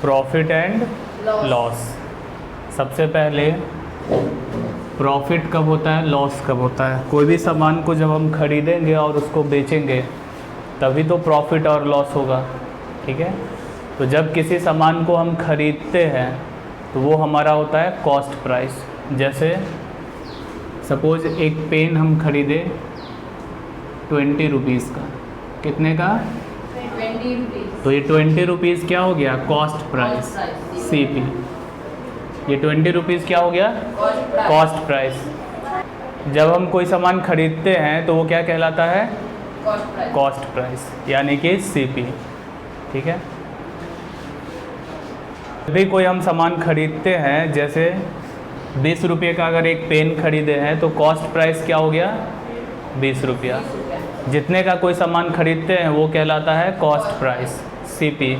Profit and loss. सबसे पहले profit कब होता है, लॉस कब होता है। कोई भी सामान को जब हम खरीदेंगे और उसको बेचेंगे तभी तो प्रॉफिट और लॉस होगा, ठीक है। तो जब किसी सामान को हम खरीदते हैं तो वो हमारा होता है कॉस्ट प्राइस। जैसे सपोज एक पेन हम खरीदे 20 रुपीज़ का, कितने का, 20 रुपीज़। तो ये 20 रुपीज़ क्या हो गया, कॉस्ट प्राइस, CP। ये 20 रुपीज़ क्या हो गया, कॉस्ट प्राइस। जब हम कोई सामान खरीदते हैं तो वो क्या कहलाता है, कॉस्ट प्राइस, यानी कि CP, ठीक है। जब भी कोई हम सामान खरीदते हैं, जैसे 20 रुपये का अगर एक पेन खरीदे हैं तो कॉस्ट प्राइस क्या हो गया, 20 रुपया। जितने का कोई सामान खरीदते हैं वो कहलाता है कॉस्ट प्राइस, CP।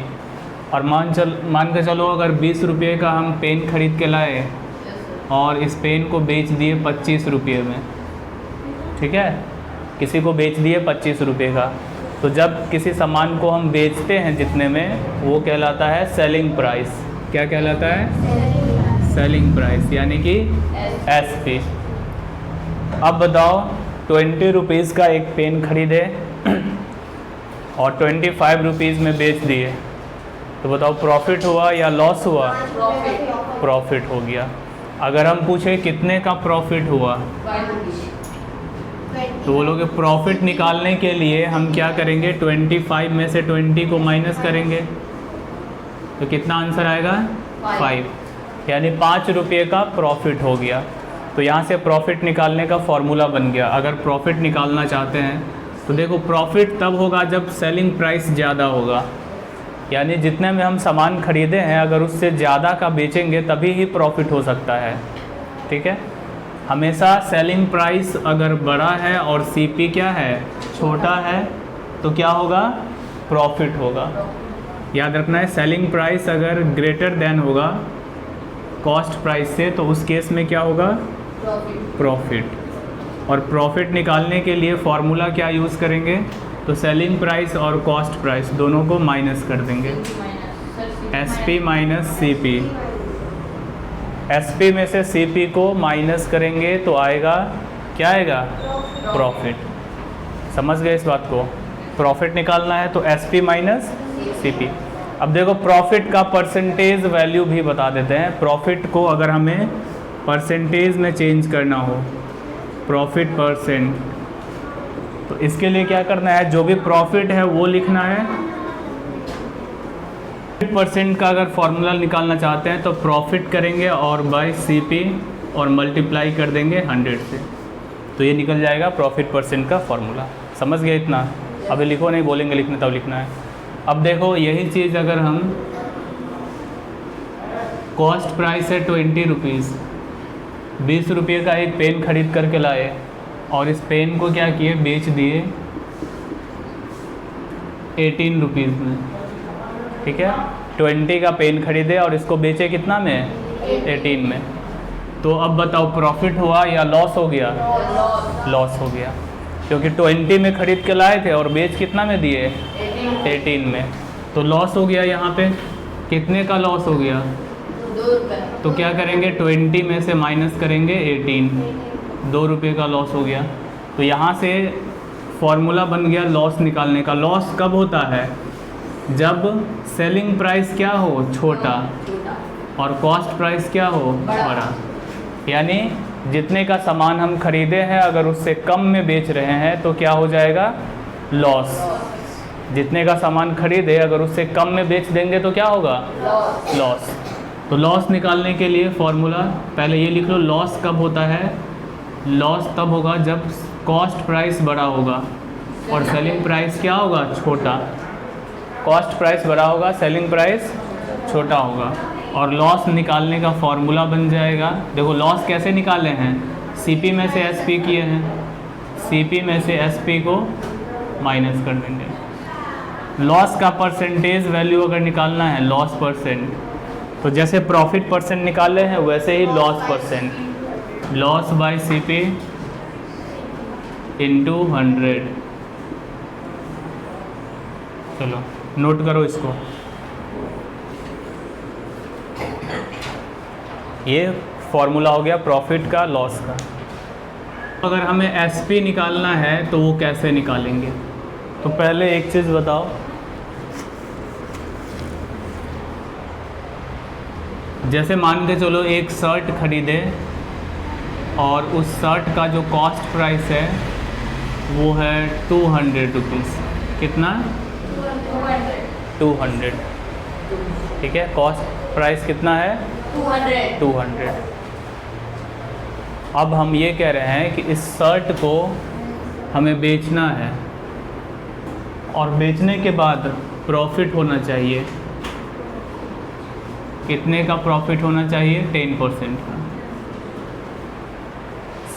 और मान के चलो अगर 20 रुपये का हम पेन खरीद के लाए और इस पेन को बेच दिए 25 रुपये में, ठीक है, किसी को बेच दिए 25 रुपये का, तो जब किसी सामान को हम बेचते हैं जितने में, वो कहलाता है सेलिंग प्राइस। क्या कहलाता है, सेलिंग प्राइस, यानी कि SP। अब बताओ 20 रुपीज़ का एक पेन खरीदे और 25 रुपीज़ में बेच दिए, तो बताओ प्रॉफिट हुआ या लॉस हुआ, प्रॉफिट हो गया। अगर हम पूछे कितने का प्रॉफिट हुआ, तो बोलोगे प्रॉफिट निकालने के लिए हम क्या करेंगे, 25 में से 20 को माइनस करेंगे, तो कितना आंसर आएगा, 5, यानी 5 रुपये का प्रॉफिट हो गया। तो यहाँ से प्रॉफिट निकालने का फॉर्मूला बन गया। अगर प्रॉफिट निकालना चाहते हैं तो देखो प्रॉफिट तब होगा जब सेलिंग प्राइस ज़्यादा होगा, यानी जितने में हम सामान खरीदे हैं अगर उससे ज़्यादा का बेचेंगे तभी ही प्रॉफिट हो सकता है, ठीक है। हमेशा सेलिंग प्राइस अगर बड़ा है और CP क्या है, छोटा है, तो क्या होगा, प्रॉफिट होगा। याद रखना है, सेलिंग प्राइस अगर ग्रेटर देन होगा कॉस्ट प्राइस से तो उस केस में क्या होगा, प्रॉफिट। और प्रॉफिट निकालने के लिए फॉर्मूला क्या यूज़ करेंगे, तो सेलिंग प्राइस और कॉस्ट प्राइस दोनों को माइनस कर देंगे, SP माइनस CP। SP में से CP को माइनस करेंगे तो आएगा, क्या आएगा, प्रॉफिट। समझ गए इस बात को। प्रॉफिट निकालना है तो SP माइनस CP। अब देखो प्रॉफिट का परसेंटेज वैल्यू भी बता देते हैं। प्रॉफिट को अगर हमें परसेंटेज में चेंज करना हो, प्रॉफिट परसेंट, तो इसके लिए क्या करना है, जो भी प्रॉफिट है वो लिखना है। परसेंट का अगर फॉर्मूला निकालना चाहते हैं तो प्रॉफिट करेंगे और बाय CP और मल्टीप्लाई कर देंगे 100 से, तो ये निकल जाएगा प्रॉफिट परसेंट का फॉर्मूला। समझ गए इतना। अभी लिखो नहीं, बोलेंगे लिखने तब लिखना है। अब देखो यही चीज़ अगर हम, कॉस्ट प्राइस है 20 रुपीज़, 20 रुपये का एक पेन खरीद करके लाए और इस पेन को क्या किए, बेच दिए 18 रुपीज़ में, ठीक है। 20 का पेन खरीदे और इसको बेचे कितना में, 18 में। तो अब बताओ प्रॉफिट हुआ या लॉस हो गया, लॉस हो गया, क्योंकि 20 में खरीद के लाए थे और बेच कितना में दिए, 18 में, तो लॉस हो गया। यहाँ पे कितने का लॉस हो गया, 2 रुपये। तो क्या करेंगे, 20 में से माइनस करेंगे 18, 2 रुपये का लॉस हो गया। तो यहाँ से फॉर्मूला बन गया लॉस निकालने का। लॉस कब होता है, जब सेलिंग प्राइस क्या हो, छोटा, और कॉस्ट प्राइस क्या हो, बड़ा। यानी जितने का सामान हम खरीदे हैं अगर उससे कम में बेच रहे हैं तो क्या हो जाएगा, लॉस। जितने का सामान खरीदे अगर उससे कम में बेच देंगे तो क्या होगा, लॉस। तो लॉस निकालने के लिए फॉर्मूला पहले ये लिख लो, लॉस कब होता है, लॉस तब होगा जब कॉस्ट प्राइस बड़ा होगा और सेलिंग प्राइस क्या होगा, छोटा। कॉस्ट प्राइस बड़ा होगा, सेलिंग प्राइस छोटा होगा। और लॉस निकालने का फॉर्मूला बन जाएगा, देखो लॉस कैसे निकाले हैं, CP में से SP किए हैं, CP में से SP को माइनस कर देंगे। लॉस का परसेंटेज वैल्यू अगर निकालना है, लॉस परसेंट, तो जैसे प्रॉफिट परसेंट निकाले हैं वैसे ही loss percent, loss by CP into 100। चलो नोट करो इसको। ये फॉर्मूला हो गया प्रॉफिट का, लॉस का। अगर हमें एसपी निकालना है तो वो कैसे निकालेंगे? तो पहले एक चीज़ बताओ, जैसे मान के चलो एक शर्ट खरीदे और उस शर्ट का जो कॉस्ट प्राइस है वो है 200 रुपीज़। कितना? 200। ठीक है, कॉस्ट प्राइस कितना है? 200। अब हम ये कह रहे हैं कि इस शर्ट को हमें बेचना है और बेचने के बाद प्रॉफिट होना चाहिए। कितने का प्रॉफिट होना चाहिए? 10% का।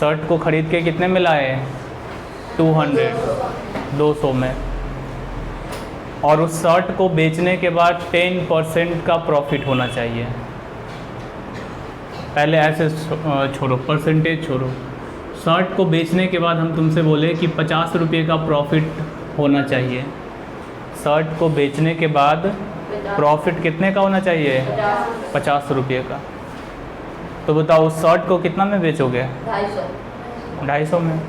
शर्ट को ख़रीद के कितने में लाए? 200 में। और उस शर्ट को बेचने के बाद 10% का प्रॉफिट होना चाहिए। पहले ऐसे छोड़ो, परसेंटेज छोड़ो। शर्ट को बेचने के बाद हम तुमसे बोले कि 50 रुपये का प्रॉफिट होना चाहिए। शर्ट को बेचने के बाद प्रॉफिट कितने का होना चाहिए? 50 रुपये का। तो बताओ उस शर्ट को कितना में बेचोगे? 250 में।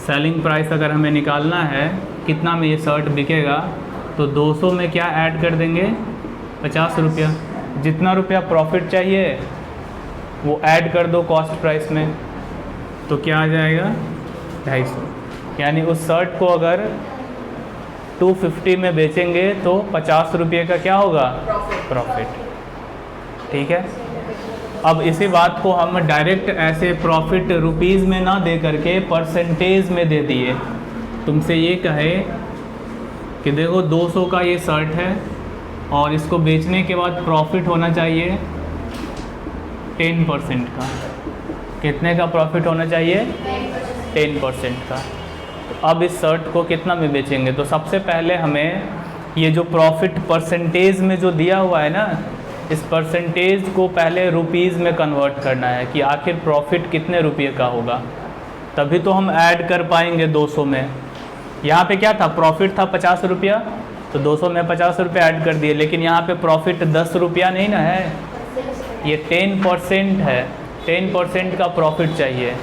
सेलिंग प्राइस अगर हमें निकालना है कितना में ये शर्ट बिकेगा, तो 200 में क्या ऐड कर देंगे? 50 रुपया। जितना रुपया प्रॉफिट चाहिए वो ऐड कर दो कॉस्ट प्राइस में, तो क्या आ जाएगा? 250। यानी उस शर्ट को अगर 250 में बेचेंगे तो 50 रुपये का क्या होगा? प्रॉफिट। ठीक है, अब इसी बात को हम डायरेक्ट ऐसे प्रॉफिट रुपीज़ में ना दे करके परसेंटेज में दे दिए। तुमसे ये कहे कि देखो 200 का ये शर्ट है और इसको बेचने के बाद प्रॉफिट होना चाहिए 10% का। कितने का प्रॉफिट होना चाहिए? 10% का। तो अब इस शर्ट को कितना में बेचेंगे? तो सबसे पहले हमें ये जो प्रॉफिट परसेंटेज में जो दिया हुआ है ना, इस परसेंटेज को पहले रुपीज़ में कन्वर्ट करना है कि आखिर प्रॉफिट कितने रुपये का होगा, तभी तो हम ऐड कर पाएंगे 200 में। यहाँ पे क्या था? प्रॉफिट था 50 रुपया, तो 200 में 50 रुपये ऐड कर दिए। लेकिन यहाँ पे प्रॉफिट 10 रुपया नहीं ना है, ये 10% है। 10% का प्रॉफिट चाहिए।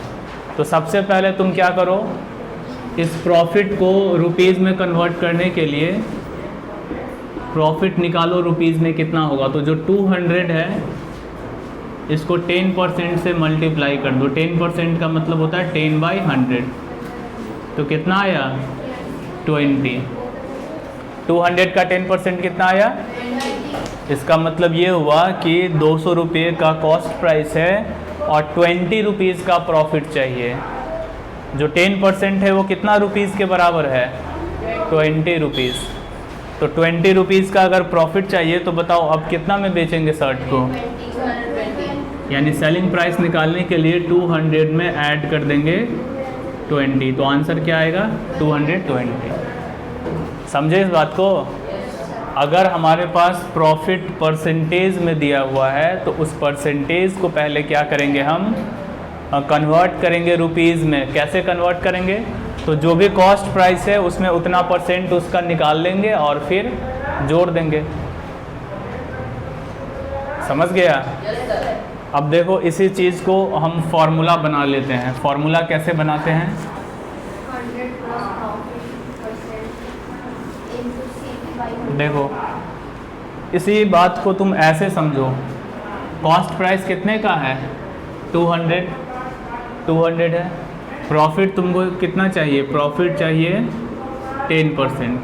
तो सबसे पहले तुम क्या करो, इस प्रॉफिट को रुपीज़ में कन्वर्ट करने के लिए प्रॉफिट निकालो रुपीज़ में कितना होगा। तो जो 200 है इसको 10% से मल्टीप्लाई कर दो। 10% का मतलब होता है 10/100। तो कितना आया? 20। 200 का 10% कितना आया? इसका मतलब ये हुआ कि 200 रुपये का कॉस्ट प्राइस है और 20 रुपीज़ का प्रॉफिट चाहिए। जो 10% है वो कितना रुपीज़ के बराबर है? 20 रुपीज़। तो 20 रुपीज़ का अगर प्रॉफिट चाहिए तो बताओ अब कितना में बेचेंगे शर्ट को? यानी सेलिंग प्राइस निकालने के लिए 200 में ऐड कर देंगे 20। तो आंसर क्या आएगा? 220। समझे इस बात को? अगर हमारे पास प्रॉफिट परसेंटेज में दिया हुआ है तो उस परसेंटेज को पहले क्या करेंगे? हम कन्वर्ट करेंगे रुपीज़ में। कैसे कन्वर्ट करेंगे? तो जो भी कॉस्ट प्राइस है उसमें उतना परसेंट उसका निकाल लेंगे और फिर जोड़ देंगे। समझ गया? अब देखो इसी चीज़ को हम फॉर्मूला बना लेते हैं। फॉर्मूला कैसे बनाते हैं? 100% देखो इसी बात को तुम ऐसे समझो, कॉस्ट प्राइस कितने का है? 200 है। प्रॉफिट तुमको कितना चाहिए? प्रॉफिट चाहिए 10%।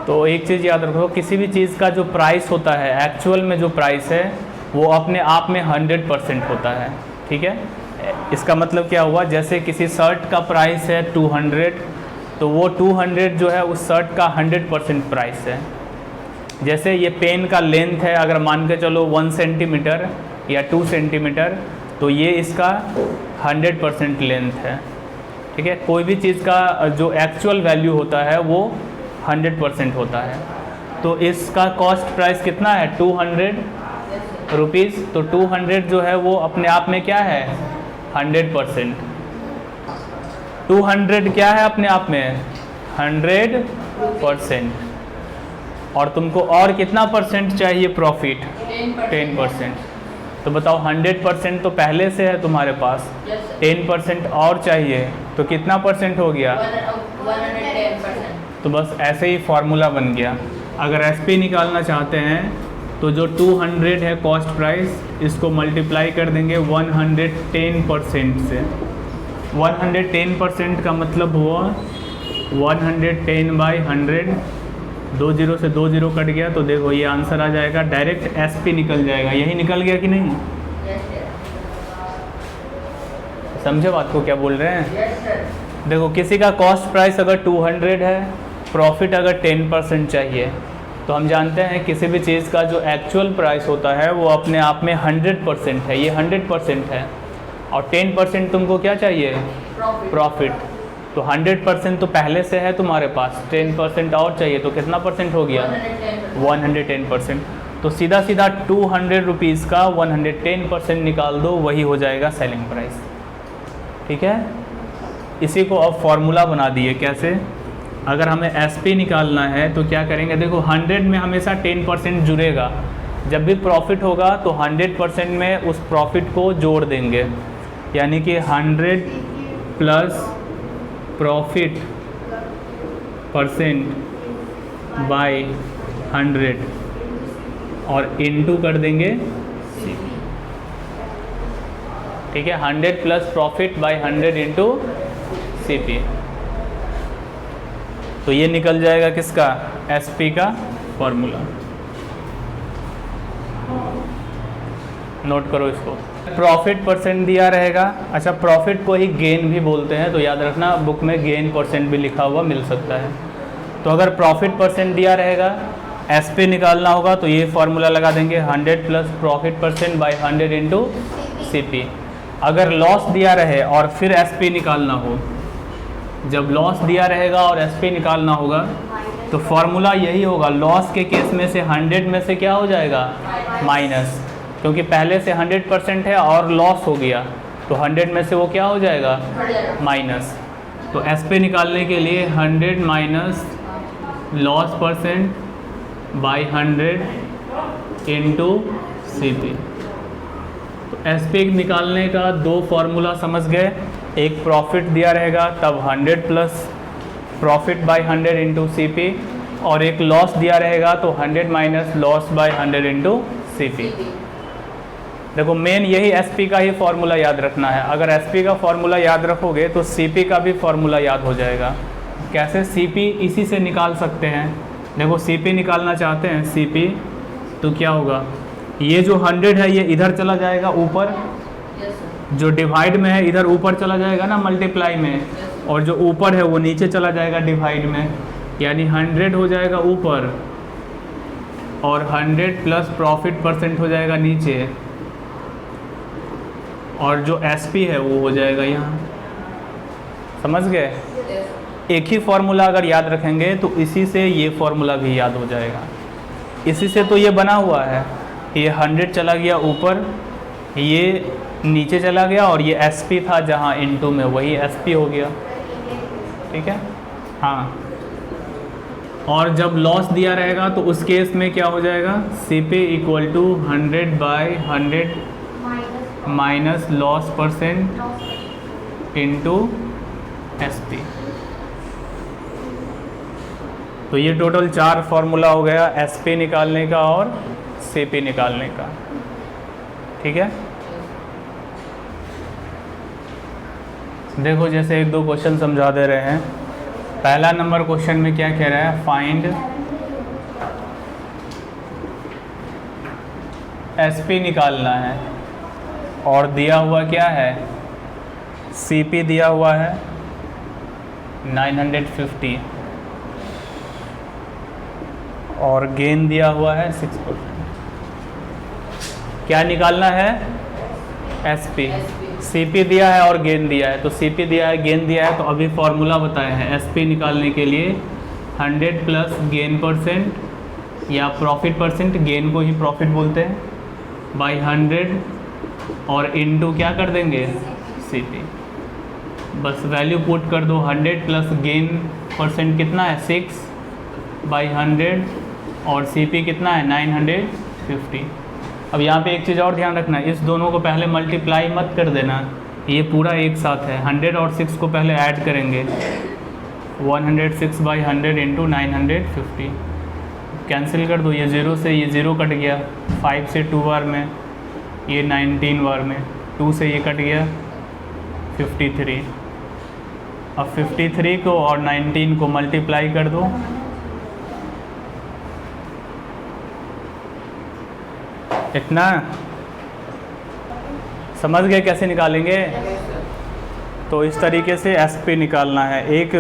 तो एक चीज़ याद रखो, किसी भी चीज़ का जो प्राइस होता है, एक्चुअल में जो प्राइस है वो अपने आप में 100% होता है। ठीक है, इसका मतलब क्या हुआ? जैसे किसी शर्ट का प्राइस है 200, तो वो 200 जो है उस शर्ट का 100% प्राइस है। जैसे ये पेन का लेंथ है, अगर मान के चलो 1 सेंटीमीटर या 2 सेंटीमीटर, तो ये इसका 100% लेंथ है। ठीक है, कोई भी चीज़ का जो एक्चुअल वैल्यू होता है वो 100% होता है। तो इसका कॉस्ट प्राइस कितना है? 200 रुपीज़। तो 200 जो है वो अपने आप में क्या है? 100%। 200 क्या है अपने आप में? 100%। और तुमको और कितना परसेंट चाहिए प्रॉफिट? 10%। तो बताओ 100% तो पहले से है तुम्हारे पास, Yes, sir. 10% और चाहिए तो कितना परसेंट हो गया? 110%. तो बस ऐसे ही फॉर्मूला बन गया। अगर एसपी निकालना चाहते हैं तो जो 200 है कॉस्ट प्राइस, इसको मल्टीप्लाई कर देंगे 110% से। 110% का मतलब हुआ 110/100, 2 जीरो से 2 जीरो कट गया तो देखो ये आंसर आ जाएगा, डायरेक्ट एसपी निकल जाएगा। यही निकल गया कि नहीं? Yes, sir. समझे बात को क्या बोल रहे हैं? Yes, sir. देखो किसी का कॉस्ट प्राइस अगर 200 है, प्रॉफिट अगर 10% चाहिए, तो हम जानते हैं किसी भी चीज़ का जो एक्चुअल प्राइस होता है वो अपने आप में 100% है, ये 100% है। और 10% तुमको क्या चाहिए? Profit. प्रॉफिट। तो 100% तो पहले से है तुम्हारे पास, 10% और चाहिए तो कितना परसेंट हो गया? 110%. 110%। तो सीधा सीधा 200 रुपीज़ का 110% निकाल दो, वही हो जाएगा सेलिंग प्राइस। ठीक है, इसी को अब फॉर्मूला बना दिए। कैसे? अगर हमें एसपी निकालना है तो क्या करेंगे? देखो 100 में हमेशा 10% जुड़ेगा, जब भी प्रॉफिट होगा तो 100% में उस प्रॉफिट को जोड़ देंगे, यानी कि 100 प्लस प्रॉफिट % बाय 100 और इनटू कर देंगे CP। ठीक है, 100 plus profit by 100 into CP। तो ये निकल जाएगा किसका? एसपी का फॉर्मूला। नोट करो इसको। प्रॉफिट % दिया रहेगा। अच्छा, प्रॉफिट को ही गेन भी बोलते हैं, तो याद रखना बुक में गेन % भी लिखा हुआ मिल सकता है। तो अगर प्रॉफिट % दिया रहेगा, एसपी निकालना होगा तो ये फॉर्मूला लगा देंगे 100 plus profit % by 100 into CP। अगर लॉस दिया रहे और फिर एसपी निकालना हो, जब लॉस दिया रहेगा और एसपी निकालना होगा तो फॉर्मूला यही होगा। लॉस के केस में से 100 में से क्या हो जाएगा? माइनस, क्योंकि पहले से 100% है और लॉस हो गया तो 100 में से वो क्या हो जाएगा? माइनस। तो एसपी निकालने के लिए 100 minus loss % by 100 into CP। तो एसपी निकालने का दो फॉर्मूला समझ गए। एक प्रॉफिट दिया रहेगा तब 100 plus profit by 100 into CP, और एक लॉस दिया रहेगा तो 100 minus loss by 100 into CP। देखो मेन यही एसपी का ही फॉर्मूला याद रखना है। अगर एसपी का फॉर्मूला याद रखोगे तो CP का भी फॉर्मूला याद हो जाएगा। कैसे? CP इसी से निकाल सकते हैं। देखो CP निकालना चाहते हैं CP, तो क्या होगा? ये जो 100 है ये इधर चला जाएगा ऊपर, Yes, sir. जो डिवाइड में है इधर ऊपर चला जाएगा ना मल्टीप्लाई में, और जो ऊपर है वो नीचे चला जाएगा डिवाइड में, यानी 100 हो जाएगा ऊपर और 100 प्लस प्रॉफिट % हो जाएगा नीचे, और जो एसपी है वो हो जाएगा यहाँ। समझ गए? Yes. एक ही फॉर्मूला अगर याद रखेंगे तो इसी से ये फॉर्मूला भी याद हो जाएगा। इसी से तो ये बना हुआ है। ये 100 चला गया ऊपर, ये नीचे चला गया, और ये एसपी था जहाँ इनटू में, वही एसपी हो गया। ठीक है, हाँ। और जब लॉस दिया रहेगा तो उस केस में क्या हो जाएगा? CP equal to 100 by 100 minus loss % into SP. तो ये टोटल 4 फॉर्मूला हो गया एसपी निकालने का और CP निकालने का। ठीक है, देखो जैसे 1-2 क्वेश्चन समझा दे रहे हैं। पहला नंबर क्वेश्चन में क्या कह रहा है? फाइंड एसपी निकालना है, और दिया हुआ क्या है? CP दिया हुआ है 950 और गेन दिया हुआ है 6%। क्या निकालना है? एसपी। CP दिया है और गेन दिया है, तो CP दिया है, गेन दिया है, तो अभी फॉर्मूला बताए हैं एसपी निकालने के लिए 100 प्लस गेन % या प्रॉफिट %, गेन को ही प्रॉफिट बोलते हैं, बाय 100 और इनटू क्या कर देंगे? CP। बस वैल्यू पुट कर दो। 100 प्लस गेन % कितना है? 6 बाय 100 और CP कितना है? 950। अब यहाँ पे एक चीज़ और ध्यान रखना, इस दोनों को पहले मल्टीप्लाई मत कर देना, ये पूरा एक साथ है। 100 और 6 को पहले ऐड करेंगे, 106/100 इंटू 950, कैंसिल कर दो, ये 0 से ये 0 कट गया, 5 से 2 बार में, ये 19 बार में, 2 से ये कट गया 53। अब 53 को और 19 को मल्टीप्लाई कर दो, इतना समझ गए कैसे निकालेंगे? तो इस तरीके से SP निकालना है। एक